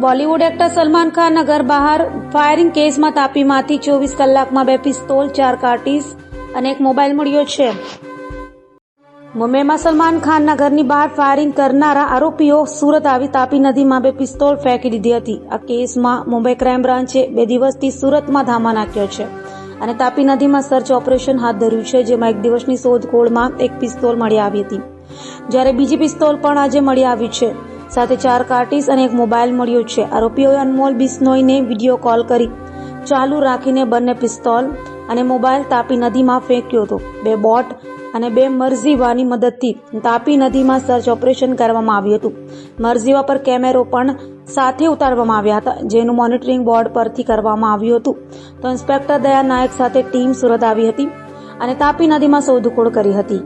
Bollywood actor Salman ખાનના ઘર બહાર ફાયરિંગ કેસમાં તાપીમાંથી 24 કલાકમાં 2 પિસ્તોલ, 4 કાર્ટીસ અને એક મોબાઈલ મળ્યો છે. મુંબઈમાં સલમાન ખાનના ઘરની બહાર ફાયરિંગ કરનારા આરોપીઓ સુરત આવી તાપી નદીમાં 2 પિસ્તોલ ફેંકી દીધી હતી. આ કેસમાં મુંબઈ ક્રાઇમ બ્રાન્ચે 2 દિવસથી સુરતમાં ધામા નાખ્યો છે અને તાપી નદીમાં સર્ચ ઓપરેશન હાથ ધર્યું છે, જેમાં 1 દિવસની શોધખોળમાં 1 પિસ્તોલ મળી આવી હતી, જ્યારે બીજી પિસ્તોલ પણ આજે મળી આવી છે. સાથે 4 કાર્ટીસ અને એક મોબાઈલ મળ્યો છે. આરોપીઓએ અનમોલ બિશ્નોઈને વિડીયો કોલ કરી ચાલુ રાખીને બંને પિસ્તોલ અને મોબાઈલ તાપી નદીમાં ફેંક્યો હતો. 2 બોટ અને 2 મરઝીવાની મદદથી તાપી નદીમાં સર્ચ ઓપરેશન કરવામાં આવ્યું હતું. મરઝીવા પર કેમેરો પણ સાથે ઉતારવામાં આવ્યા હતા, જેનું મોનિટરિંગ બોર્ડ પરથી કરવામાં આવ્યું હતું. તો ઇન્સ્પેક્ટર દયા નાયક સાથે ટીમ સુરત આવી હતી અને તાપી નદીમાં શોધખોળ કરી હતી.